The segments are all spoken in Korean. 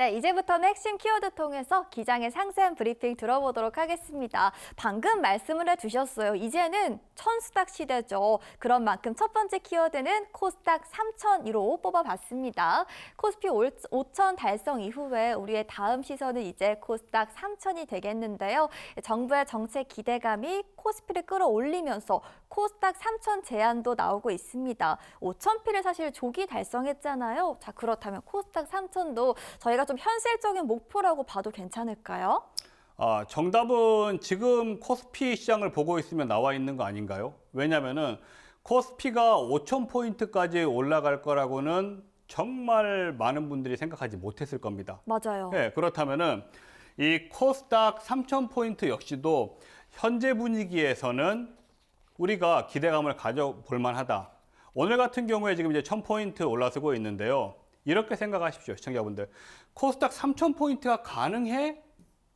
네, 이제부터는 핵심 키워드 통해서 기장의 상세한 브리핑 들어보도록 하겠습니다. 방금 말씀을 해주셨어요. 이제는 천수닥 시대죠. 그런 만큼 첫 번째 키워드는 코스닥 3,000으로 뽑아봤습니다. 코스피 5,000 달성 이후에 우리의 다음 시선은 이제 코스닥 3,000이 되겠는데요. 정부의 정책 기대감이 코스피를 끌어올리면서 코스닥 3,000 제안도 나오고 있습니다. 5,000피를 사실 조기 달성했잖아요. 자, 그렇다면 코스닥 3,000도 저희가 좀 현실적인 목표라고 봐도 괜찮을까요? 정답은 지금 코스피 시장을 보고 있으면 나와 있는 거 아닌가요? 왜냐면은 코스피가 5,000포인트까지 올라갈 거라고는 정말 많은 분들이 생각하지 못했을 겁니다. 맞아요. 네, 그렇다면은 이 코스닥 3,000포인트 역시도 현재 분위기에서는 우리가 기대감을 가져볼 만하다. 오늘 같은 경우에 지금 이제 1,000포인트 올라서고 있는데요. 이렇게 생각하십시오, 시청자분들. 코스닥 3,000포인트가 가능해?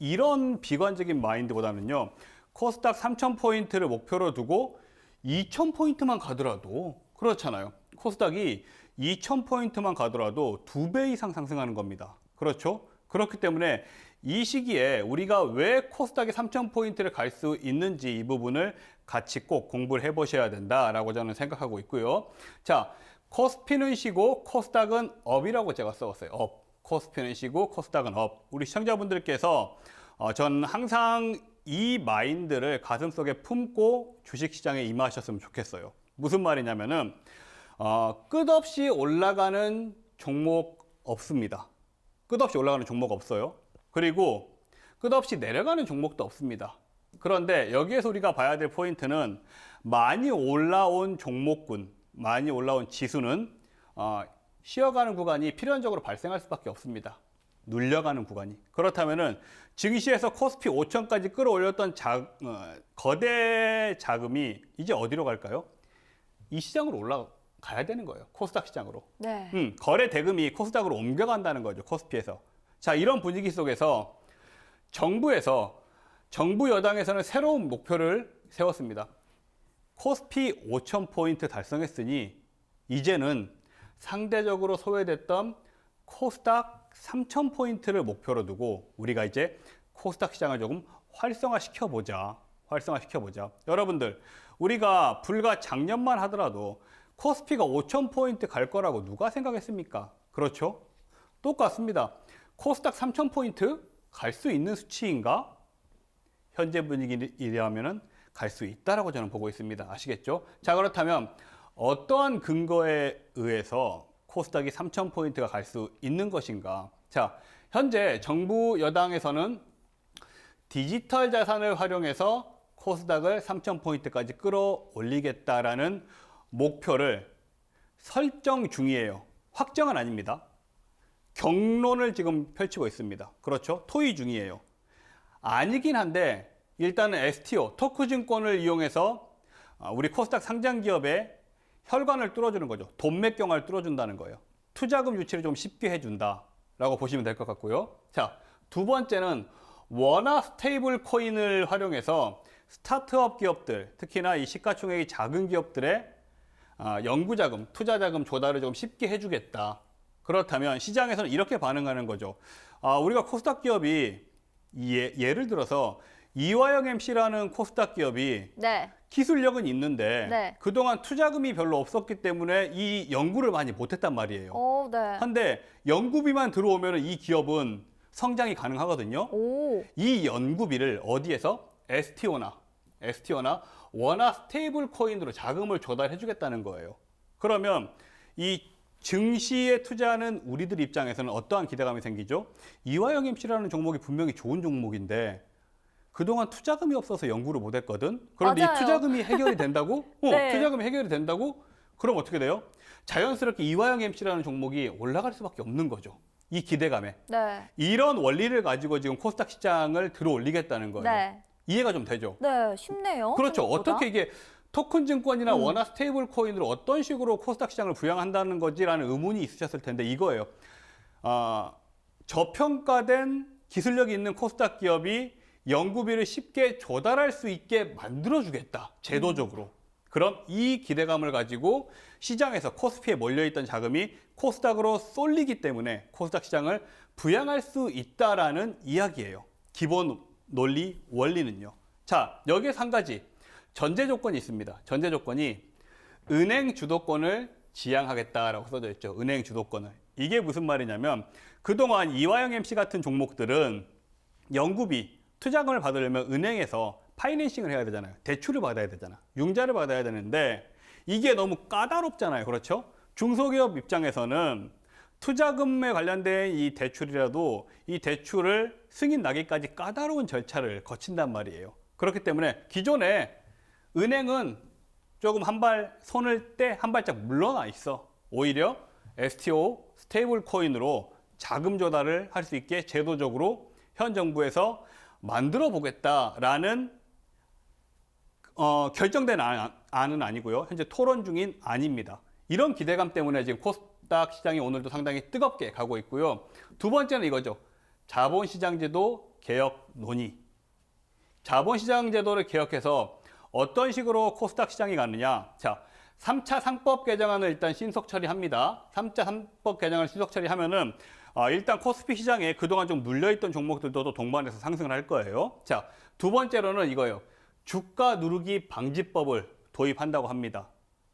이런 비관적인 마인드보다는요. 코스닥 3,000포인트를 목표로 두고 2,000포인트만 가더라도 그렇잖아요. 코스닥이 2,000포인트만 가더라도 2배 이상 상승하는 겁니다. 그렇죠? 그렇기 때문에 이 시기에 우리가 왜 코스닥이 3,000포인트를 갈 수 있는지 이 부분을 같이 꼭 공부를 해보셔야 된다라고 저는 생각하고 있고요. 자, 코스피는 쉬고 코스닥은 업이라고 제가 써왔어요. 업. 코스피는 쉬고 코스닥은 업. 우리 시청자분들께서 전 항상 이 마인드를 가슴속에 품고 주식시장에 임하셨으면 좋겠어요. 무슨 말이냐면은 끝없이 올라가는 종목 없습니다. 끝없이 올라가는 종목 없어요. 그리고 끝없이 내려가는 종목도 없습니다. 그런데 여기에서 우리가 봐야 될 포인트는 많이 올라온 종목군, 많이 올라온 지수는 쉬어가는 구간이 필연적으로 발생할 수밖에 없습니다. 눌려가는 구간이. 그렇다면은 증시에서 코스피 5,000까지 끌어올렸던 거대 자금이 이제 어디로 갈까요? 이 시장으로 올라가야 되는 거예요. 코스닥 시장으로. 네. 거래 대금이 코스닥으로 옮겨간다는 거죠. 코스피에서. 자, 이런 분위기 속에서 정부 여당에서는 새로운 목표를 세웠습니다. 코스피 5,000포인트 달성했으니 이제는 상대적으로 소외됐던 코스닥 3,000포인트를 목표로 두고 우리가 이제 코스닥 시장을 조금 활성화시켜보자. 여러분들, 우리가 불과 작년만 하더라도 코스피가 5,000포인트 갈 거라고 누가 생각했습니까? 그렇죠? 똑같습니다. 코스닥 3,000포인트 갈 수 있는 수치인가? 현재 분위기라면은 갈 수 있다라고 저는 보고 있습니다. 아시겠죠? 자, 그렇다면 어떠한 근거에 의해서 코스닥이 3,000포인트가 갈 수 있는 것인가? 자, 현재 정부 여당에서는 디지털 자산을 활용해서 코스닥을 3,000포인트까지 끌어올리겠다라는 목표를 설정 중이에요. 확정은 아닙니다. 경론을 지금 펼치고 있습니다. 그렇죠? 토의 중이에요. 아니긴 한데 일단은 STO, 토크증권을 이용해서 우리 코스닥 상장 기업의 혈관을 뚫어주는 거죠. 돈맥경화를 뚫어준다는 거예요. 투자금 유치를 좀 쉽게 해준다라고 보시면 될 것 같고요. 자, 두 번째는 원화 스테이블 코인을 활용해서 스타트업 기업들, 특히나 이 시가총액이 작은 기업들의 연구자금, 투자자금 조달을 좀 쉽게 해주겠다. 그렇다면 시장에서는 이렇게 반응하는 거죠. 우리가 코스닥 기업이 예를 들어서 이화영 MC라는 코스닥 기업이 네. 기술력은 있는데 네. 그동안 투자금이 별로 없었기 때문에 이 연구를 많이 못했단 말이에요. 네. 한데 연구비만 들어오면 이 기업은 성장이 가능하거든요. 오. 이 연구비를 어디에서? STO나 원화 스테이블 코인으로 자금을 조달해 주겠다는 거예요. 그러면 이 증시에 투자하는 우리들 입장에서는 어떠한 기대감이 생기죠? 이화영 MC라는 종목이 분명히 좋은 종목인데 그동안 투자금이 없어서 연구를 못했거든. 그런데 맞아요. 이 투자금이 해결이 된다고? 네. 투자금이 해결이 된다고? 그럼 어떻게 돼요? 자연스럽게 이화영 MC라는 종목이 올라갈 수밖에 없는 거죠. 이 기대감에. 네. 이런 원리를 가지고 지금 코스닥 시장을 들어올리겠다는 거예요. 네. 이해가 좀 되죠? 네, 쉽네요. 그렇죠. 생각보다. 어떻게 이게 토큰 증권이나 원화 스테이블 코인으로 어떤 식으로 코스닥 시장을 부양한다는 거지라는 의문이 있으셨을 텐데 이거예요. 저평가된 기술력이 있는 코스닥 기업이 연구비를 쉽게 조달할 수 있게 만들어주겠다. 제도적으로. 그럼 이 기대감을 가지고 시장에서 코스피에 몰려있던 자금이 코스닥으로 쏠리기 때문에 코스닥 시장을 부양할 수 있다라는 이야기예요. 기본 논리 원리는요. 자, 여기에서 한 가지 전제 조건이 있습니다. 전제 조건이 은행 주도권을 지향하겠다라고 써져 있죠. 은행 주도권을. 이게 무슨 말이냐면 그동안 이화영 MC 같은 종목들은 연구비, 투자금을 받으려면 은행에서 파이낸싱을 해야 되잖아요. 대출을 받아야 되잖아. 융자를 받아야 되는데 이게 너무 까다롭잖아요. 그렇죠? 중소기업 입장에서는 투자금에 관련된 이 대출이라도 이 대출을 승인 나기까지 까다로운 절차를 거친단 말이에요. 그렇기 때문에 기존에 은행은 조금 손을 떼 한 발짝 물러나 있어. 오히려 STO, 스테이블 코인으로 자금 조달을 할 수 있게 제도적으로 현 정부에서 만들어 보겠다라는 결정된 안은 아니고요. 현재 토론 중인 안입니다. 이런 기대감 때문에 지금 코스닥 시장이 오늘도 상당히 뜨겁게 가고 있고요. 두 번째는 이거죠. 자본시장제도 개혁 논의. 자본시장제도를 개혁해서 어떤 식으로 코스닥 시장이 가느냐. 자, 3차 상법 개정안을 일단 신속 처리합니다. 3차 상법 개정안을 신속 처리하면은 일단 코스피 시장에 그동안 좀 눌려있던 종목들도 또 동반해서 상승을 할 거예요. 자, 두 번째로는 이거예요. 주가 누르기 방지법을 도입한다고 합니다.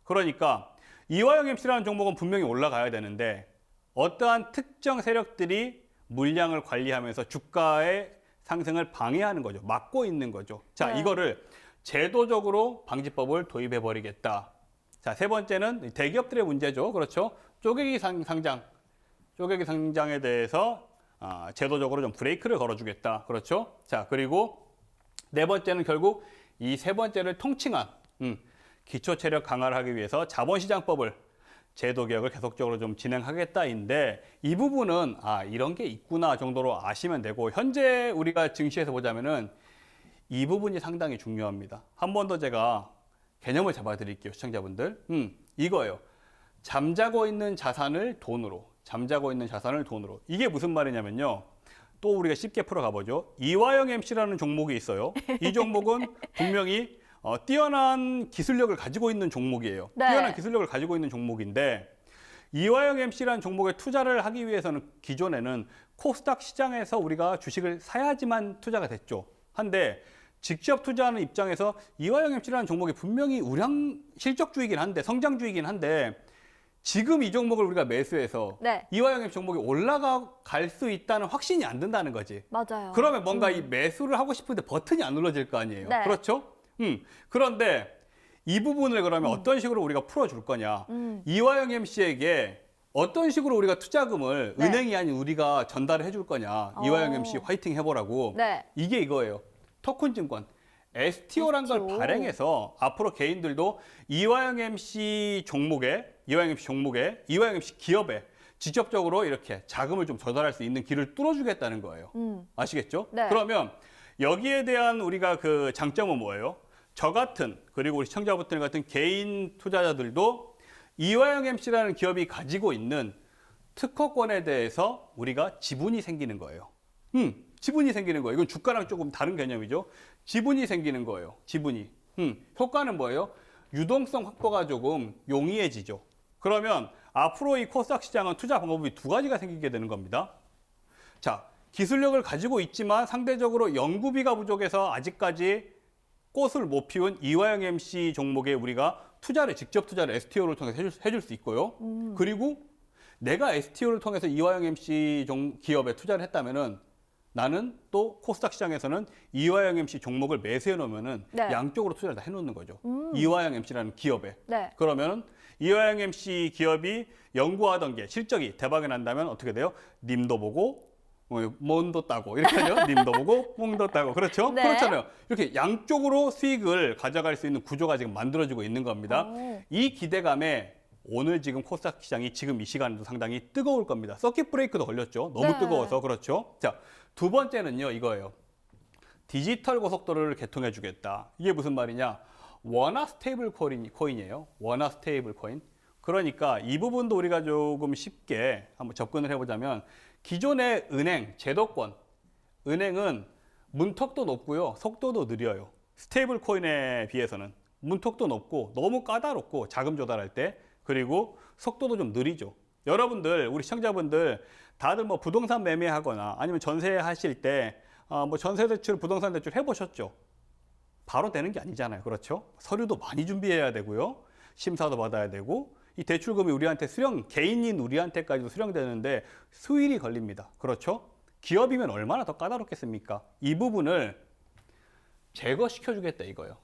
그러니까 이화영 MC라는 종목은 분명히 올라가야 되는데 어떠한 특정 세력들이 물량을 관리하면서 주가의 상승을 방해하는 거죠. 막고 있는 거죠. 자, 네. 이거를 제도적으로 방지법을 도입해 버리겠다. 자, 세 번째는 대기업들의 문제죠. 그렇죠? 쪼개기 상장에 대해서 제도적으로 좀 브레이크를 걸어주겠다. 그렇죠? 자, 그리고 네 번째는 결국 이 세 번째를 통칭한 기초 체력 강화를 하기 위해서 자본시장법을 제도 개혁을 계속적으로 좀 진행하겠다인데 이 부분은 이런 게 있구나 정도로 아시면 되고 현재 우리가 증시에서 보자면은 이 부분이 상당히 중요합니다. 한 번 더 제가 개념을 잡아드릴게요, 시청자분들. 이거예요. 잠자고 있는 자산을 돈으로. 이게 무슨 말이냐면요. 또 우리가 쉽게 풀어가보죠. 이화영 MC라는 종목이 있어요. 이 종목은 분명히 뛰어난 기술력을 가지고 있는 종목이에요. 네. 뛰어난 기술력을 가지고 있는 종목인데 이화영 MC라는 종목에 투자를 하기 위해서는 기존에는 코스닥 시장에서 우리가 주식을 사야지만 투자가 됐죠. 한데 직접 투자하는 입장에서 이화영 MC라는 종목이 분명히 실적주이긴 한데 성장주이긴 한데 지금 이 종목을 우리가 매수해서 네. 이화영 MC 종목이 올라갈 수 있다는 확신이 안 든다는 거지. 맞아요. 그러면 뭔가 이 매수를 하고 싶은데 버튼이 안 눌러질 거 아니에요. 네. 그렇죠? 그런데 이 부분을 그러면 어떤 식으로 우리가 풀어줄 거냐. 이화영 MC에게 어떤 식으로 우리가 투자금을 네. 은행이 아닌 우리가 전달을 해줄 거냐. 이화영 MC 화이팅 해보라고. 네. 이게 이거예요. 토큰증권. STO란 걸 STO. 발행해서 앞으로 개인들도 이화영 MC 종목에 이화영 MC 기업에 직접적으로 이렇게 자금을 좀 조달할 수 있는 길을 뚫어주겠다는 거예요. 아시겠죠? 네. 그러면 여기에 대한 우리가 그 장점은 뭐예요? 저 같은 그리고 우리 시청자분들 같은 개인 투자자들도 이화영 MC라는 기업이 가지고 있는 특허권에 대해서 우리가 지분이 생기는 거예요. 지분이 생기는 거예요. 이건 주가랑 조금 다른 개념이죠. 지분이 생기는 거예요. 지분이. 효과는 뭐예요? 유동성 확보가 조금 용이해지죠. 그러면 앞으로 이 코스닥 시장은 투자 방법이 두 가지가 생기게 되는 겁니다. 자, 기술력을 가지고 있지만 상대적으로 연구비가 부족해서 아직까지 꽃을 못 피운 이화영 MC 종목에 우리가 직접 투자를 STO를 통해서 해줄 수 있고요. 그리고 내가 STO를 통해서 이화영 MC 기업에 투자를 했다면은 나는 또 코스닥 시장에서는 이화영 MC 종목을 매수해 놓으면은 네. 양쪽으로 투자를 다 해놓는 거죠. 이화영 MC라는 기업에. 네. 그러면 이화영 MC 기업이 연구하던 게 실적이 대박이 난다면 어떻게 돼요? 님도 보고 몬도 따고 이렇게 하죠. 님도 보고 몽도 따고 그렇죠? 네. 그렇잖아요. 이렇게 양쪽으로 수익을 가져갈 수 있는 구조가 지금 만들어지고 있는 겁니다. 오. 이 기대감에 오늘 지금 코스닥 시장이 지금 이 시간에도 상당히 뜨거울 겁니다. 서킷 브레이크도 걸렸죠. 너무 네. 뜨거워서 그렇죠. 자, 두 번째는요 이거예요. 디지털 고속도로를 개통해 주겠다. 이게 무슨 말이냐? 원화 스테이블 코인이에요. 원화 스테이블 코인. 그러니까 이 부분도 우리가 조금 쉽게 한번 접근을 해보자면 기존의 은행, 제도권, 은행은 문턱도 높고요. 속도도 느려요. 스테이블 코인에 비해서는. 문턱도 높고 너무 까다롭고 자금 조달할 때 그리고 속도도 좀 느리죠. 여러분들 우리 시청자분들 다들 뭐 부동산 매매하거나 아니면 전세 하실 때 뭐 전세 대출, 부동산 대출 해보셨죠? 바로 되는 게 아니잖아요. 그렇죠? 서류도 많이 준비해야 되고요. 심사도 받아야 되고 이 대출금이 우리한테 개인인 우리한테까지도 수령되는데 수일이 걸립니다. 그렇죠? 기업이면 얼마나 더 까다롭겠습니까? 이 부분을 제거시켜주겠다 이거예요.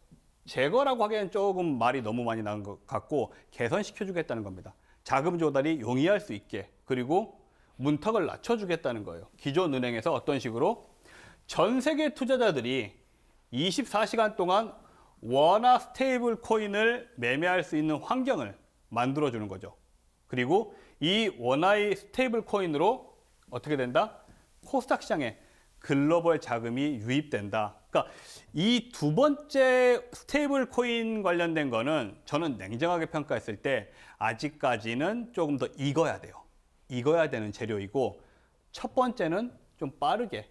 제거라고 하기엔 조금 말이 너무 많이 나온 것 같고 개선시켜주겠다는 겁니다. 자금 조달이 용이할 수 있게 그리고 문턱을 낮춰주겠다는 거예요. 기존 은행에서 어떤 식으로 전 세계 투자자들이 24시간 동안 원화 스테이블 코인을 매매할 수 있는 환경을 만들어주는 거죠. 그리고 이 원화의 스테이블 코인으로 어떻게 된다? 코스닥 시장에 글로벌 자금이 유입된다. 그러니까 이 두 번째 스테이블 코인 관련된 거는 저는 냉정하게 평가했을 때 아직까지는 조금 더 익어야 돼요. 익어야 되는 재료이고 첫 번째는 좀 빠르게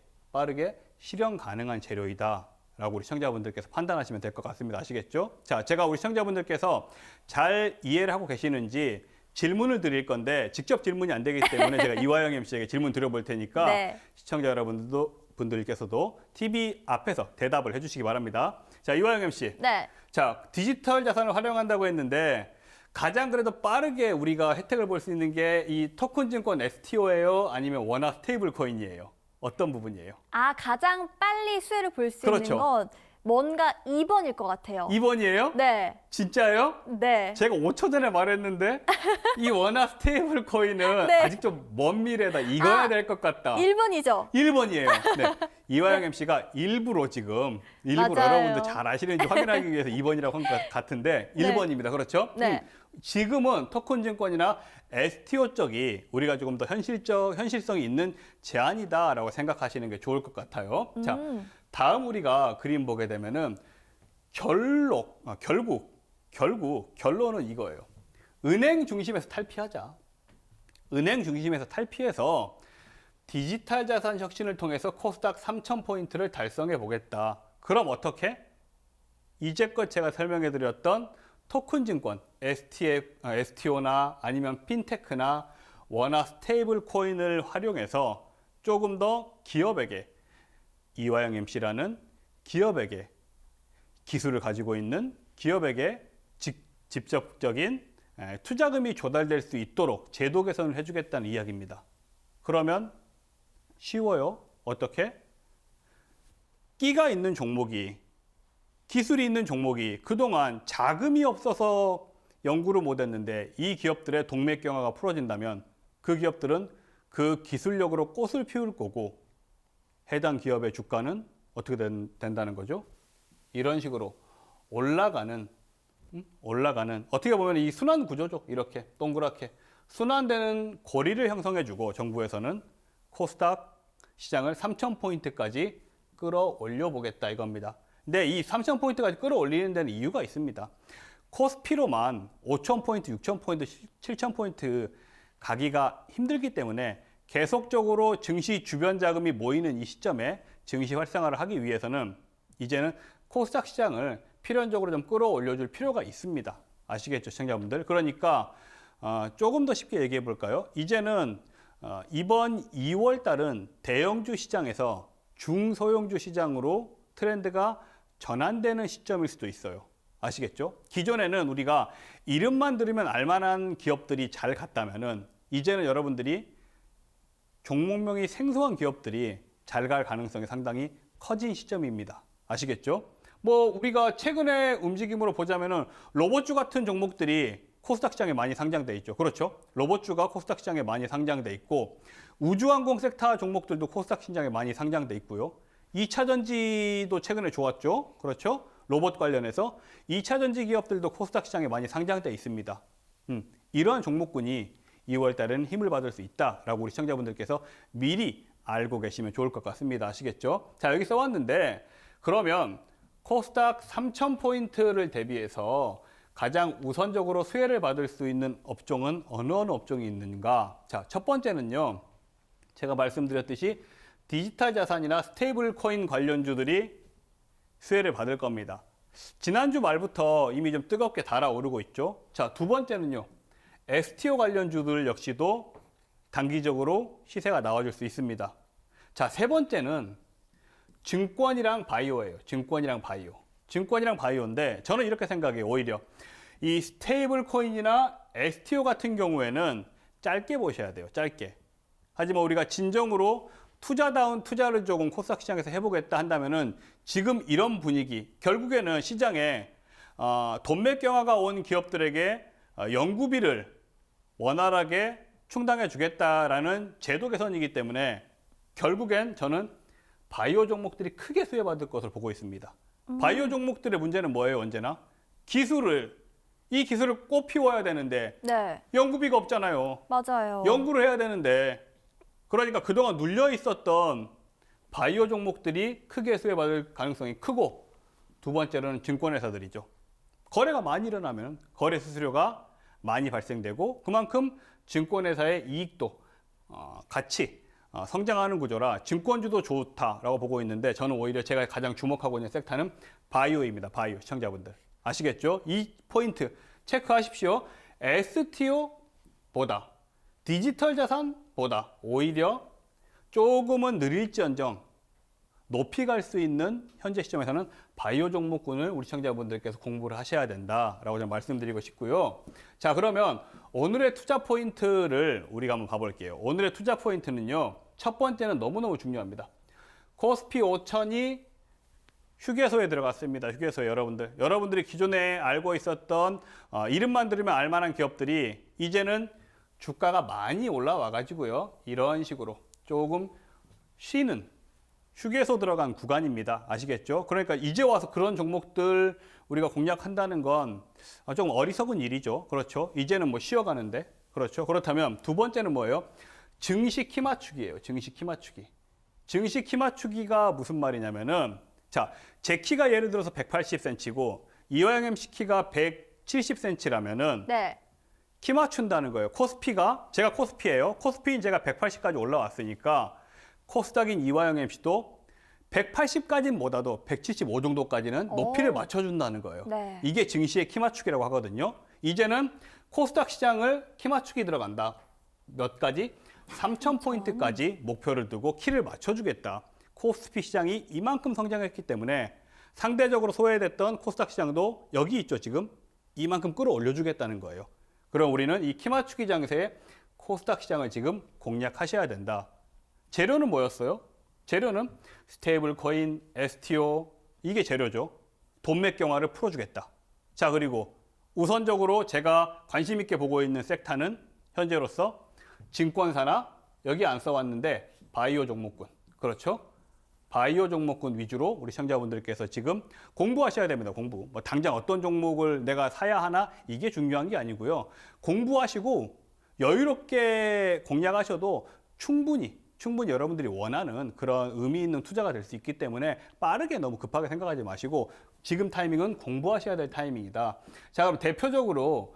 실현 가능한 재료이다 라고 우리 시청자분들께서 판단하시면 될 것 같습니다. 아시겠죠? 자, 제가 우리 시청자분들께서 잘 이해를 하고 계시는지 질문을 드릴 건데 직접 질문이 안 되기 때문에 제가 이화영 MC에게 질문 드려볼 테니까 네. 시청자 여러분들께서도 TV 앞에서 대답을 해주시기 바랍니다. 자, 이화영 MC. 네. 자, 디지털 자산을 활용한다고 했는데 가장 그래도 빠르게 우리가 혜택을 볼 수 있는 게 이 토큰 증권 STO예요? 아니면 원화 스테이블 코인이에요? 어떤 부분이에요? 가장 빨리 수혜를 볼 수 그렇죠. 있는 건 뭔가 2번일 것 같아요. 2번이에요? 네. 진짜요? 네. 제가 5초 전에 말했는데 이 원화 스테이블 코인은 네. 아직 좀 먼 미래다. 익어야 될 것 같다. 1번이죠. 1번이에요. 네. 이화영 MC가 일부러 맞아요. 여러분들 잘 아시는지 확인하기 위해서 2번이라고 한 것 같은데 네. 1번입니다. 그렇죠? 네. 지금은 토큰 증권이나 STO 쪽이 우리가 조금 더 현실성이 있는 제안이다라고 생각하시는 게 좋을 것 같아요. 자, 다음 우리가 그림 보게 되면은 결국 결론은 이거예요. 은행 중심에서 탈피하자. 은행 중심에서 탈피해서 디지털 자산 혁신을 통해서 코스닥 3,000포인트를 달성해 보겠다. 그럼 어떻게? 이제껏 제가 설명해 드렸던 토큰 증권, STO나 아니면 핀테크나 원화 스테이블 코인을 활용해서 조금 더 기업에게 이화영 MC라는 기업에게 기술을 가지고 있는 기업에게 직접적인 투자금이 조달될 수 있도록 제도 개선을 해주겠다는 이야기입니다. 그러면 쉬워요. 어떻게? 끼가 있는 종목이 기술이 있는 종목이 그동안 자금이 없어서 연구를 못했는데 이 기업들의 동맥경화가 풀어진다면 그 기업들은 그 기술력으로 꽃을 피울 거고 해당 기업의 주가는 어떻게 된다는 거죠? 이런 식으로 올라가는 어떻게 보면 이 순환 구조죠. 이렇게 동그랗게 순환되는 고리를 형성해주고 정부에서는 코스닥 시장을 3,000포인트까지 끌어올려 보겠다 이겁니다. 근데 이 3,000포인트까지 끌어올리는 데는 이유가 있습니다. 코스피로만 5,000포인트, 6,000포인트, 7,000포인트 가기가 힘들기 때문에 계속적으로 증시 주변 자금이 모이는 이 시점에 증시 활성화를 하기 위해서는 이제는 코스닥 시장을 필연적으로 좀 끌어올려줄 필요가 있습니다. 아시겠죠, 시청자분들? 그러니까 조금 더 쉽게 얘기해 볼까요? 이제는 이번 2월 달은 대형주 시장에서 중소형주 시장으로 트렌드가 전환되는 시점일 수도 있어요. 아시겠죠? 기존에는 우리가 이름만 들으면 알만한 기업들이 잘 갔다면은 이제는 여러분들이 종목명이 생소한 기업들이 잘 갈 가능성이 상당히 커진 시점입니다. 아시겠죠? 뭐 우리가 최근에 움직임으로 보자면은 로봇주 같은 종목들이 코스닥 시장에 많이 상장돼 있죠. 그렇죠? 로봇주가 코스닥 시장에 많이 상장돼 있고 우주항공 섹터 종목들도 코스닥 시장에 많이 상장돼 있고요. 2차 전지도 최근에 좋았죠. 그렇죠? 로봇 관련해서 2차 전지 기업들도 코스닥 시장에 많이 상장돼 있습니다. 이러한 종목군이 2월 달에는 힘을 받을 수 있다라고 우리 시청자분들께서 미리 알고 계시면 좋을 것 같습니다. 아시겠죠? 자, 여기 써왔는데 그러면 코스닥 3,000포인트를 대비해서 가장 우선적으로 수혜를 받을 수 있는 업종은 어느 업종이 있는가? 자, 첫 번째는요. 제가 말씀드렸듯이 디지털 자산이나 스테이블 코인 관련주들이 수혜를 받을 겁니다. 지난주 말부터 이미 좀 뜨겁게 달아오르고 있죠. 자, 두 번째는요. STO 관련주들 역시도 단기적으로 시세가 나와줄 수 있습니다. 자, 세 번째는 증권이랑 바이오예요. 증권이랑 바이오. 증권이랑 바이오인데 저는 이렇게 생각해요. 오히려 이 스테이블 코인이나 STO 같은 경우에는 짧게 보셔야 돼요. 짧게. 하지만 우리가 진정으로 투자다운 투자를 조금 코스닥 시장에서 해보겠다 한다면은 지금 이런 분위기, 결국에는 시장에 돈맥 경화가 온 기업들에게 연구비를 원활하게 충당해 주겠다라는 제도 개선이기 때문에 결국엔 저는 바이오 종목들이 크게 수혜받을 것을 보고 있습니다. 바이오 종목들의 문제는 뭐예요? 언제나 이 기술을 꼭 피워야 되는데 네, 연구비가 없잖아요. 맞아요. 연구를 해야 되는데 그러니까 그동안 눌려 있었던 바이오 종목들이 크게 수혜받을 가능성이 크고, 두 번째로는 증권회사들이죠. 거래가 많이 일어나면 거래 수수료가 많이 발생되고 그만큼 증권회사의 이익도 같이 성장하는 구조라 증권주도 좋다라고 보고 있는데, 저는 오히려 제가 가장 주목하고 있는 섹터는 바이오입니다. 바이오. 시청자분들 아시겠죠? 이 포인트 체크하십시오. STO보다 디지털 자산보다 오히려 조금은 느릴지언정 높이 갈 수 있는 현재 시점에서는 바이오 종목군을 우리 시청자분들께서 공부를 하셔야 된다라고 좀 말씀드리고 싶고요. 자, 그러면 오늘의 투자 포인트를 우리가 한번 봐볼게요. 오늘의 투자 포인트는요. 첫 번째는 너무너무 중요합니다. 코스피 5천이 휴게소에 들어갔습니다. 휴게소에 여러분들이 기존에 알고 있었던 이름만 들으면 알만한 기업들이 이제는 주가가 많이 올라와 가지고요. 이런 식으로 조금 쉬는 휴게소 들어간 구간입니다. 아시겠죠? 그러니까 이제 와서 그런 종목들 우리가 공략한다는 건 좀 어리석은 일이죠. 그렇죠? 이제는 뭐 쉬어가는데. 그렇죠? 그렇다면 두 번째는 뭐예요? 증시 키 맞추기예요. 증시 키 맞추기. 증시 키 맞추기가 무슨 말이냐면은, 자, 제 키가 예를 들어서 180cm고 이화영 MC 키가 170cm라면은 네, 키 맞춘다는 거예요. 제가 코스피예요. 코스피인 제가 180까지 올라왔으니까 코스닥인 이화영 MC도 180까지는 못와도 175 정도까지는 높이를 맞춰준다는 거예요. 네. 이게 증시의 키 맞추기라고 하거든요. 이제는 코스닥 시장을 키 맞추기 들어간다. 몇 가지? 3,000포인트까지 목표를 두고 키를 맞춰주겠다. 코스피 시장이 이만큼 성장했기 때문에 상대적으로 소외됐던 코스닥 시장도 여기 있죠. 지금 이만큼 끌어올려주겠다는 거예요. 그럼 우리는 이 키 맞추기 장세에 코스닥 시장을 지금 공략하셔야 된다. 재료는 뭐였어요? 재료는 스테이블 코인, STO, 이게 재료죠. 돈맥 경화를 풀어주겠다. 자, 그리고 우선적으로 제가 관심 있게 보고 있는 섹터는 현재로서 증권사나, 여기 안 써왔는데 바이오 종목군. 그렇죠? 바이오 종목군 위주로 우리 시청자분들께서 지금 공부하셔야 됩니다. 공부. 뭐 당장 어떤 종목을 내가 사야 하나, 이게 중요한 게 아니고요. 공부하시고 여유롭게 공략하셔도 충분히 여러분들이 원하는 그런 의미 있는 투자가 될 수 있기 때문에 빠르게 너무 급하게 생각하지 마시고 지금 타이밍은 공부하셔야 될 타이밍이다. 자, 그럼 대표적으로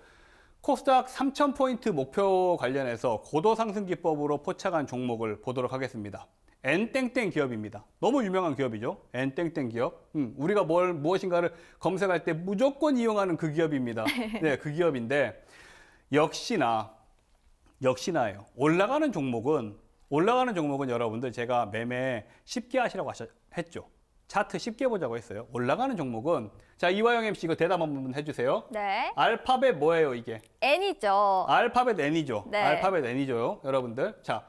코스닥 3,000포인트 목표 관련해서 고도 상승 기법으로 포착한 종목을 보도록 하겠습니다. N땡땡 기업입니다. 너무 유명한 기업이죠. N땡땡 기업. 우리가 무엇인가를 검색할 때 무조건 이용하는 그 기업입니다. 네, 그 기업인데 역시나요. 올라가는 종목은 여러분들 제가 매매 쉽게 하시라고 했죠. 차트 쉽게 보자고 했어요. 올라가는 종목은, 자, 이화영 MC 이거 대답 한번 해주세요. 네. 알파벳 뭐예요, 이게? N이죠. 알파벳 N이죠. 네. 알파벳 N이죠, 여러분들. 자,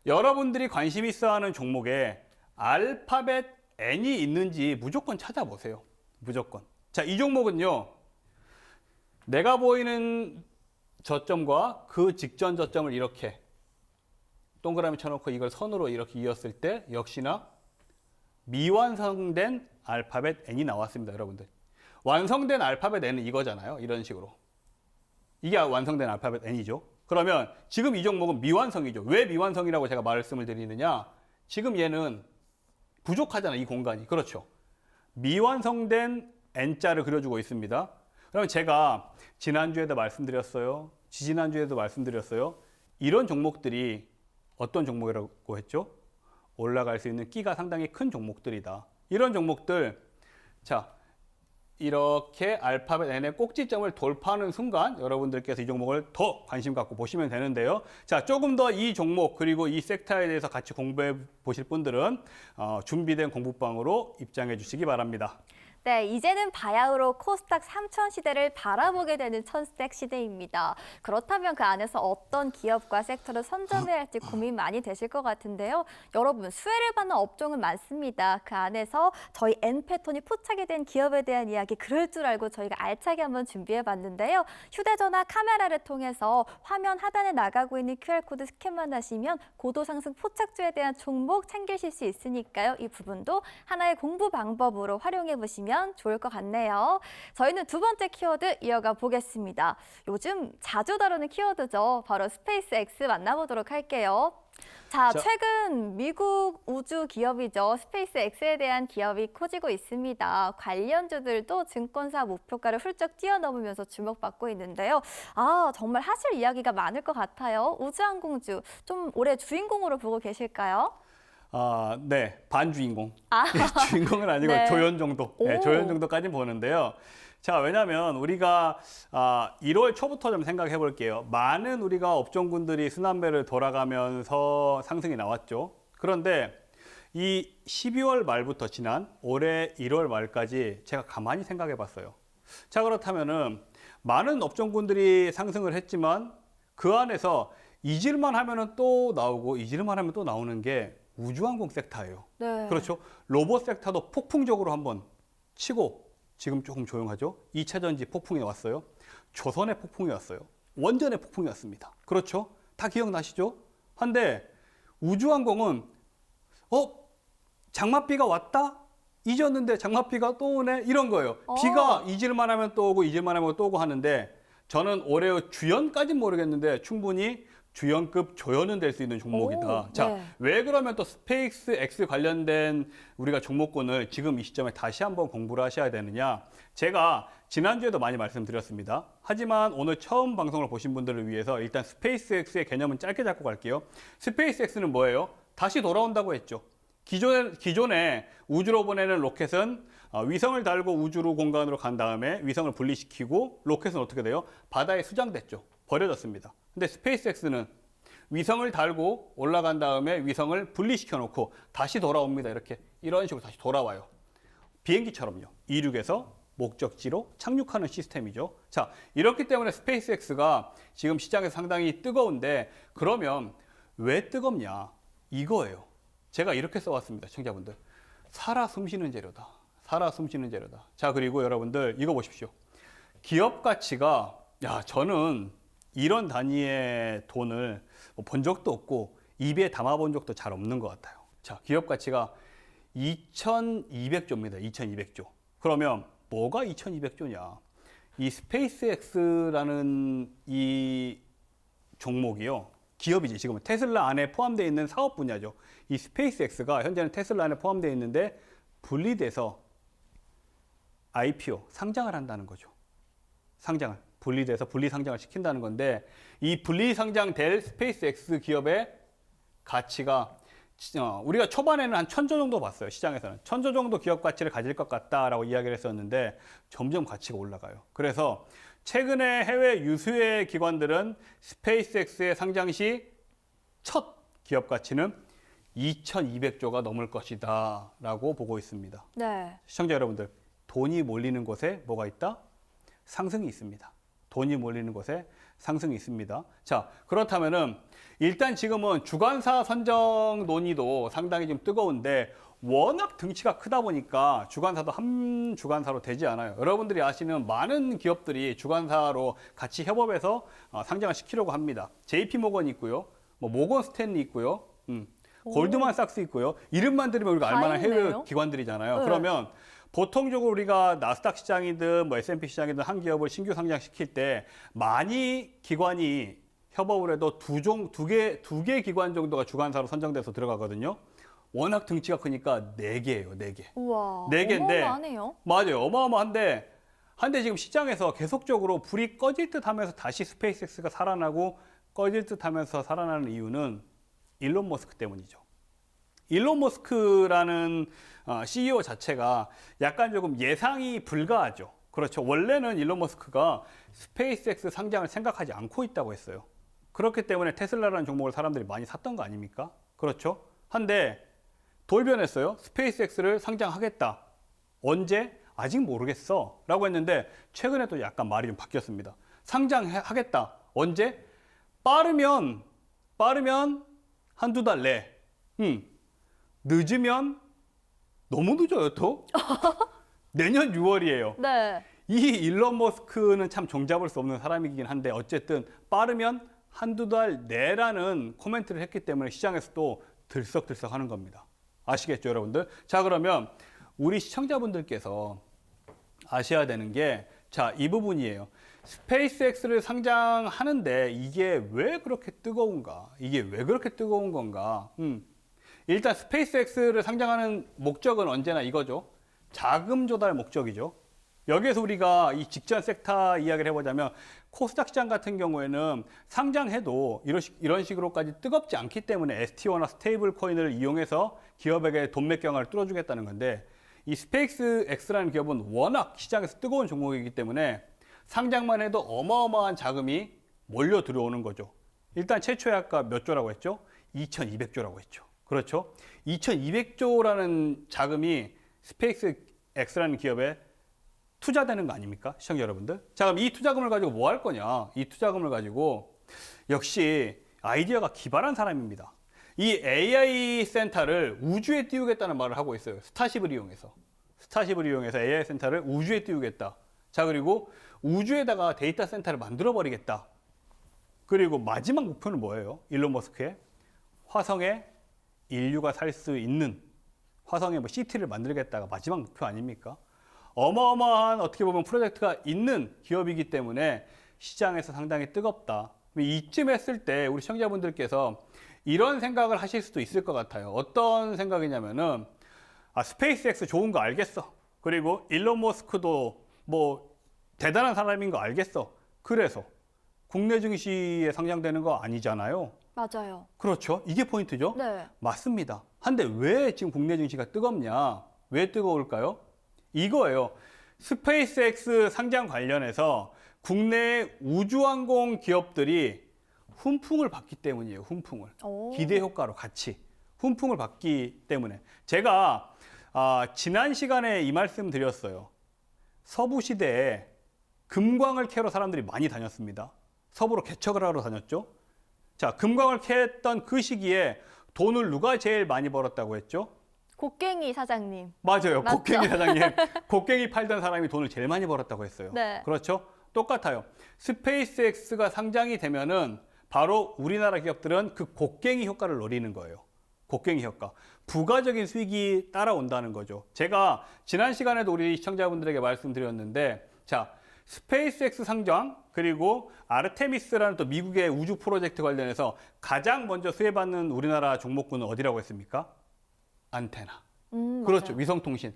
여러분들이 관심 있어 하는 종목에 알파벳 N이 있는지 무조건 찾아보세요. 무조건. 자, 이 종목은요. 내가 보이는 저점과 그 직전 저점을 이렇게 동그라미 쳐놓고 이걸 선으로 이렇게 이었을 때 역시나 미완성된 알파벳 N이 나왔습니다, 여러분들. 완성된 알파벳 N은 이거잖아요. 이런 식으로. 이게 완성된 알파벳 N이죠. 그러면 지금 이 종목은 미완성이죠. 왜 미완성이라고 제가 말씀을 드리느냐? 지금 얘는 부족하잖아, 이 공간이. 그렇죠. 미완성된 N자를 그려주고 있습니다. 그럼 제가 지난주에도 말씀드렸어요. 지지난주에도 말씀드렸어요. 이런 종목들이 어떤 종목이라고 했죠? 올라갈 수 있는 끼가 상당히 큰 종목들이다. 이런 종목들, 자, 이렇게 알파벳 N의 꼭지점을 돌파하는 순간 여러분들께서 이 종목을 더 관심 갖고 보시면 되는데요. 자, 조금 더 이 종목 그리고 이 섹터에 대해서 같이 공부해 보실 분들은 준비된 공부방으로 입장해 주시기 바랍니다. 네, 이제는 바야흐로 코스닥 3000 시대를 바라보게 되는 천스택 시대입니다. 그렇다면 그 안에서 어떤 기업과 섹터를 선점해야 할지 고민 많이 되실 것 같은데요. 여러분, 수혜를 받는 업종은 많습니다. 그 안에서 저희 N패턴이 포착이 된 기업에 대한 이야기 그럴 줄 알고 저희가 알차게 한번 준비해 봤는데요. 휴대전화 카메라를 통해서 화면 하단에 나가고 있는 QR코드 스캔만 하시면 고도 상승 포착주에 대한 종목 챙기실 수 있으니까요. 이 부분도 하나의 공부 방법으로 활용해 보시면 좋을 것 같네요. 저희는 두 번째 키워드 이어가 보겠습니다. 요즘 자주 다루는 키워드죠. 바로 스페이스 X 만나보도록 할게요. 자, 최근 미국 우주 기업이죠. 스페이스 X에 대한 기업이 커지고 있습니다. 관련주들도 증권사 목표가를 훌쩍 뛰어넘으면서 주목받고 있는데요. 아, 정말 하실 이야기가 많을 것 같아요. 우주항공주, 좀 올해 주인공으로 보고 계실까요? 네, 반주인공. 주인공은 아니고 네. 조연 정도. 네, 오. 조연 정도까지 보는데요. 자, 왜냐하면 우리가 1월 초부터 좀 생각해 볼게요. 많은 우리가 업종군들이 순환매를 돌아가면서 상승이 나왔죠. 그런데 이 12월 말부터 지난 올해 1월 말까지 제가 가만히 생각해 봤어요. 자, 그렇다면은 많은 업종군들이 상승을 했지만 그 안에서 잊을만 하면은 또 나오고 잊을만 하면 또 나오는 게 우주항공 섹터예요. 네. 그렇죠. 로봇 섹터도 폭풍적으로 한번 치고 지금 조금 조용하죠. 2차 전지 폭풍이 왔어요. 조선의 폭풍이 왔어요. 원전의 폭풍이 왔습니다. 그렇죠. 다 기억나시죠? 한데 우주항공은 장맛비가 왔다? 잊었는데 장맛비가 또 오네? 이런 거예요. 비가 잊을만 하면 또 오고 잊을만 하면 또 오고 하는데 저는 올해 주연까지는 모르겠는데 충분히 주연급 조연은 될 수 있는 종목이다. 자, 네. 왜 그러면 또 스페이스 X 관련된 우리가 종목군을 지금 이 시점에 다시 한번 공부를 하셔야 되느냐? 제가 지난주에도 많이 말씀드렸습니다. 하지만 오늘 처음 방송을 보신 분들을 위해서 일단 스페이스 X의 개념은 짧게 잡고 갈게요. 스페이스 X는 뭐예요? 다시 돌아온다고 했죠. 기존에 우주로 보내는 로켓은 위성을 달고 우주로 공간으로 간 다음에 위성을 분리시키고 로켓은 어떻게 돼요? 바다에 수장됐죠. 버려졌습니다. 근데 스페이스X는 위성을 달고 올라간 다음에 위성을 분리시켜 놓고 다시 돌아옵니다. 이런 식으로 다시 돌아와요. 비행기처럼요. 이륙해서 목적지로 착륙하는 시스템이죠. 자, 이렇기 때문에 스페이스X가 지금 시장에서 상당히 뜨거운데 그러면 왜 뜨겁냐? 이거예요. 제가 이렇게 써왔습니다. 시청자분들. 살아 숨쉬는 재료다. 살아 숨쉬는 재료다. 자, 그리고 여러분들 이거 보십시오. 기업 가치가 저는 이런 단위의 돈을 본 적도 없고 입에 담아본 적도 잘 없는 것 같아요. 자, 기업 가치가 2,200조입니다. 2,200조. 그러면 뭐가 2,200조냐? 이 스페이스X라는 이 종목이요. 기업이지. 지금 테슬라 안에 포함되어 있는 사업 분야죠. 이 스페이스X가 현재는 테슬라 안에 포함되어 있는데 분리돼서 IPO, 상장을 한다는 거죠. 상장을. 분리돼서 분리 상장을 시킨다는 건데 이 분리 상장될 스페이스X 기업의 가치가 우리가 초반에는 한 1,000조 정도 봤어요. 시장에서는 1,000조 정도 기업 가치를 가질 것 같다라고 이야기를 했었는데 점점 가치가 올라가요. 그래서 최근에 해외 유수의 기관들은 스페이스X의 상장 시 첫 기업 가치는 2,200조가 넘을 것이다 라고 보고 있습니다. 네. 시청자 여러분들, 돈이 몰리는 곳에 뭐가 있다? 상승이 있습니다. 돈이 몰리는 곳에 상승이 있습니다. 자, 그렇다면은 일단 지금은 주관사 선정 논의도 상당히 좀 뜨거운데 워낙 등치가 크다 보니까 주관사도 한 주관사로 되지 않아요. 여러분들이 아시는 많은 기업들이 주관사로 같이 협업해서 상장을 시키려고 합니다. JP모건이 있고요. 모건 스탠리 있고요. 골드만삭스 있고요. 이름만 들으면 우리가 알만한 해외 기관들이잖아요. 네. 그러면 보통적으로 우리가 나스닥 시장이든 S&P 시장이든 한 기업을 신규 상장시킬 때 많이 기관이 협업을 해도 두 개 기관 정도가 주관사로 선정돼서 들어가거든요. 워낙 등치가 크니까 4개예요, 4개. 우와, 4개인데 어마어마하네요. 맞아요. 어마어마한데 지금 시장에서 계속적으로 불이 꺼질 듯 하면서 다시 스페이스X가 살아나고 꺼질 듯 하면서 살아나는 이유는 일론 머스크 때문이죠. 일론 머스크라는 CEO 자체가 약간 조금 예상이 불가하죠. 그렇죠. 원래는 일론 머스크가 스페이스X 상장을 생각하지 않고 있다고 했어요. 그렇기 때문에 테슬라라는 종목을 사람들이 많이 샀던 거 아닙니까? 그렇죠. 한데 돌변했어요. 스페이스X를 상장하겠다. 언제? 아직 모르겠어. 라고 했는데 최근에 또 약간 말이 좀 바뀌었습니다. 상장하겠다. 언제? 빠르면 한두 달 내. 늦으면 너무 늦어요, 또. 내년 6월이에요. 네. 이 일론 머스크는 참 종잡을 수 없는 사람이긴 한데 어쨌든 빠르면 한두 달 내라는 코멘트를 했기 때문에 시장에서 또 들썩들썩 하는 겁니다. 아시겠죠, 여러분들? 자, 그러면 우리 시청자분들께서 아셔야 되는 게 자, 이 부분이에요. 스페이스X를 상장하는데 이게 왜 그렇게 뜨거운가? 이게 왜 그렇게 뜨거운 건가? 일단 스페이스X를 상장하는 목적은 언제나 이거죠. 자금 조달 목적이죠. 여기에서 우리가 이 직전 섹터 이야기를 해보자면 코스닥 시장 같은 경우에는 상장해도 이런 식으로까지 뜨겁지 않기 때문에 STO나 스테이블 코인을 이용해서 기업에게 돈 몇 경을 뚫어주겠다는 건데 이 스페이스X라는 기업은 워낙 시장에서 뜨거운 종목이기 때문에 상장만 해도 어마어마한 자금이 몰려 들어오는 거죠. 일단 최초의 아까 몇 조라고 했죠? 2200조라고 했죠. 그렇죠? 2200조라는 자금이 스페이스X라는 기업에 투자되는 거 아닙니까? 시청자 여러분들. 자, 그럼 이 투자금을 가지고 뭐 할 거냐? 이 투자금을 가지고 역시 아이디어가 기발한 사람입니다. 이 AI 센터를 우주에 띄우겠다는 말을 하고 있어요. 스타쉽을 이용해서 AI 센터를 우주에 띄우겠다. 자, 그리고 우주에다가 데이터 센터를 만들어 버리겠다. 그리고 마지막 목표는 뭐예요? 일론 머스크의 화성에 인류가 살 수 있는 화성에 뭐 시티를 만들겠다가 마지막 목표 아닙니까? 어마어마한 어떻게 보면 프로젝트가 있는 기업이기 때문에 시장에서 상당히 뜨겁다. 이쯤 했을 때 우리 시청자분들께서 이런 생각을 하실 수도 있을 것 같아요. 어떤 생각이냐면은 스페이스X 좋은 거 알겠어. 그리고 일론 머스크도 뭐 대단한 사람인 거 알겠어. 그래서 국내 증시에 상장되는 거 아니잖아요. 맞아요. 그렇죠. 이게 포인트죠. 네. 맞습니다. 한데 왜 지금 국내 증시가 뜨겁냐? 왜 뜨거울까요? 이거예요. 스페이스X 상장 관련해서 국내 우주항공 기업들이 훈풍을 받기 때문이에요. 훈풍을. 오. 기대 효과로 같이 훈풍을 받기 때문에. 제가 지난 시간에 이 말씀 드렸어요. 서부 시대에 금광을 캐러 사람들이 많이 다녔습니다. 서부로 개척을 하러 다녔죠. 자, 금광을 캐던 그 시기에 돈을 누가 제일 많이 벌었다고 했죠? 곡괭이 사장님. 맞아요. 맞죠? 곡괭이 사장님. 곡괭이 팔던 사람이 돈을 제일 많이 벌었다고 했어요. 네. 그렇죠? 똑같아요. 스페이스X가 상장이 되면은 바로 우리나라 기업들은 그 곡괭이 효과를 노리는 거예요. 곡괭이 효과. 부가적인 수익이 따라온다는 거죠. 제가 지난 시간에도 우리 시청자분들에게 말씀드렸는데, 자, 스페이스X 상장, 그리고 아르테미스라는 또 미국의 우주 프로젝트 관련해서 가장 먼저 수혜받는 우리나라 종목군은 어디라고 했습니까? 안테나. 그렇죠. 맞아요. 위성통신.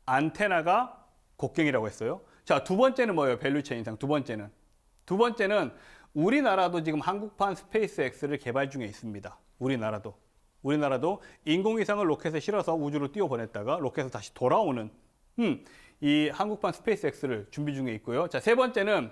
안테나가 곡괭이라고 했어요. 자, 두 번째는 뭐예요? 밸류체인상 두 번째는 우리나라도 지금 한국판 스페이스X를 개발 중에 있습니다. 우리나라도 인공위성을 로켓에 실어서 우주로 띄워보냈다가 로켓에서 다시 돌아오는 이 한국판 스페이스X를 준비 중에 있고요. 자, 세 번째는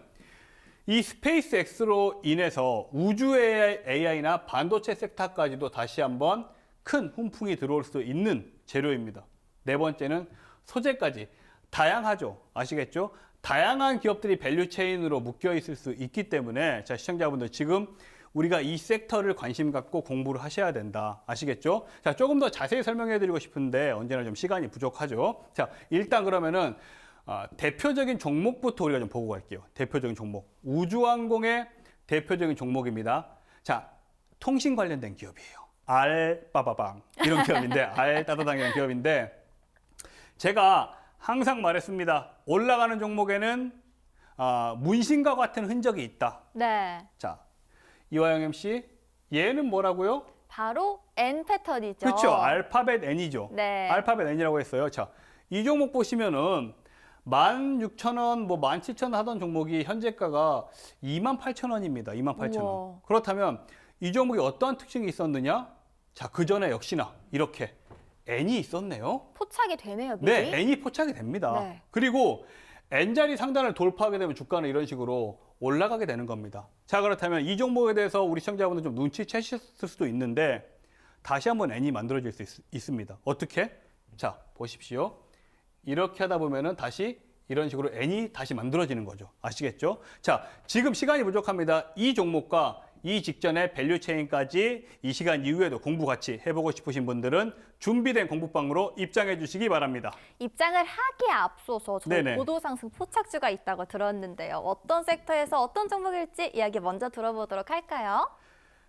이 스페이스X로 인해서 우주의 AI나 반도체 섹터까지도 다시 한번 큰 훈풍이 들어올 수 있는 재료입니다. 네 번째는 소재까지 다양하죠. 아시겠죠? 다양한 기업들이 밸류체인으로 묶여 있을 수 있기 때문에 자, 시청자분들 지금 우리가 이 섹터를 관심 갖고 공부를 하셔야 된다. 아시겠죠? 자, 조금 더 자세히 설명해 드리고 싶은데 언제나 좀 시간이 부족하죠. 자, 일단 그러면은 대표적인 종목부터 우리가 좀 보고 갈게요. 대표적인 종목. 우주항공의 대표적인 종목입니다. 자, 통신 관련된 기업이에요. 알빠바방 이런 기업인데 알따다당이라는 기업인데 제가 항상 말했습니다. 올라가는 종목에는 문신과 같은 흔적이 있다. 네. 자, 이화영 MC 얘는 뭐라고요? 바로 N 패턴이죠. 그렇죠. 알파벳 N이죠. 네. 알파벳 N이라고 했어요. 자, 이 종목 보시면은 16,000원, 뭐 17,000원 하던 종목이 현재가가 28,000원입니다. 28,000원. 우와. 그렇다면 이 종목이 어떠한 특징이 있었느냐? 자, 그 전에 역시나 이렇게 N이 있었네요. 포착이 되네요, 미리. 네, N이 포착이 됩니다. 네. 그리고 N자리 상단을 돌파하게 되면 주가는 이런 식으로 올라가게 되는 겁니다. 자, 그렇다면 이 종목에 대해서 우리 시청자분들 좀 눈치채셨을 수도 있는데 다시 한번 N이 만들어질 수 있습니다. 어떻게? 자, 보십시오. 이렇게 하다 보면은 다시 이런 식으로 N이 다시 만들어지는 거죠. 아시겠죠? 자, 지금 시간이 부족합니다. 이 종목과 이 직전에 밸류 체인까지 이 시간 이후에도 공부 같이 해보고 싶으신 분들은 준비된 공부방으로 입장해 주시기 바랍니다. 입장을 하기에 앞서서 저희 네네. 고도 상승 포착주가 있다고 들었는데요. 어떤 섹터에서 어떤 종목일지 이야기 먼저 들어보도록 할까요?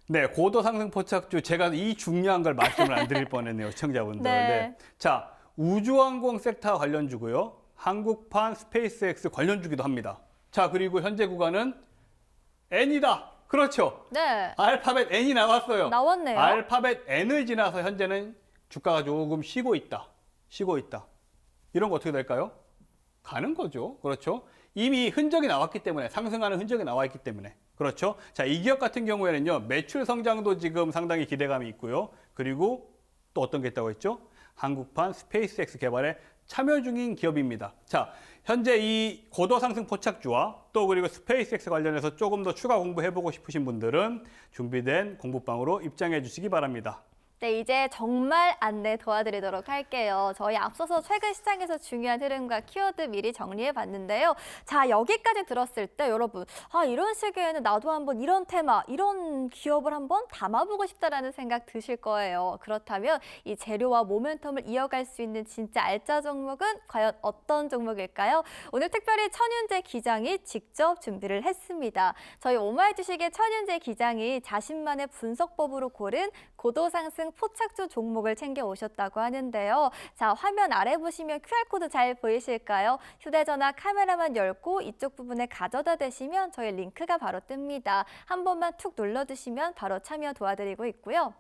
네, 고도 상승 포착주 제가 이 중요한 걸 말씀을 안 드릴 뻔했네요, 시청자분들. 네. 자, 우주항공 섹터 관련주고요. 한국판 스페이스X 관련주기도 합니다. 자, 그리고 현재 구간은 N이다. 그렇죠. 네. 알파벳 N이 나왔어요. 나왔네요. 알파벳 N을 지나서 현재는 주가가 조금 쉬고 있다. 쉬고 있다. 이런 거 어떻게 될까요? 가는 거죠. 그렇죠. 이미 흔적이 나왔기 때문에, 상승하는 흔적이 나와 있기 때문에. 그렇죠. 자, 이 기업 같은 경우에는요, 매출 성장도 지금 상당히 기대감이 있고요. 그리고 또 어떤 게 있다고 했죠? 한국판 스페이스X 개발에 참여 중인 기업입니다. 자, 현재 이 고도 상승 포착주와 또 그리고 스페이스X 관련해서 조금 더 추가 공부해보고 싶으신 분들은 준비된 공부방으로 입장해 주시기 바랍니다. 네, 이제 정말 안내 도와드리도록 할게요. 저희 앞서서 최근 시장에서 중요한 흐름과 키워드 미리 정리해 봤는데요. 자, 여기까지 들었을 때 여러분, 이런 시기에는 나도 한번 이런 테마, 이런 기업을 한번 담아보고 싶다라는 생각 드실 거예요. 그렇다면 이 재료와 모멘텀을 이어갈 수 있는 진짜 알짜 종목은 과연 어떤 종목일까요? 오늘 특별히 천윤재 기장이 직접 준비를 했습니다. 저희 오마이 주식의 천윤재 기장이 자신만의 분석법으로 고른 고도 상승 포착주 종목을 챙겨 오셨다고 하는데요. 자, 화면 아래 보시면 QR코드 잘 보이실까요? 휴대전화 카메라만 열고 이쪽 부분에 가져다 대시면 저희 링크가 바로 뜹니다. 한 번만 툭 눌러주시면 바로 참여 도와드리고 있고요.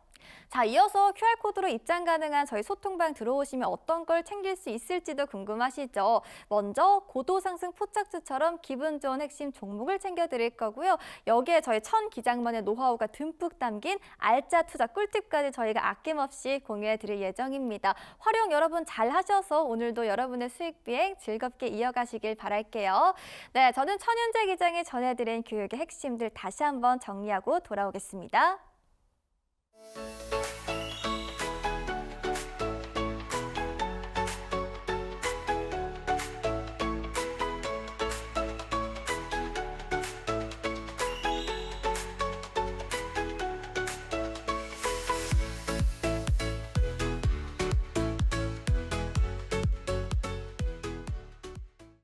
자, 이어서 QR코드로 입장 가능한 저희 소통방 들어오시면 어떤 걸 챙길 수 있을지도 궁금하시죠? 먼저 고도 상승 포착주처럼 기분 좋은 핵심 종목을 챙겨드릴 거고요. 여기에 저희 천 기장만의 노하우가 듬뿍 담긴 알짜 투자 꿀팁까지 저희가 아낌없이 공유해드릴 예정입니다. 활용 여러분 잘 하셔서 오늘도 여러분의 수익 비행 즐겁게 이어가시길 바랄게요. 네, 저는 천윤재 기장이 전해드린 교육의 핵심들 다시 한번 정리하고 돌아오겠습니다.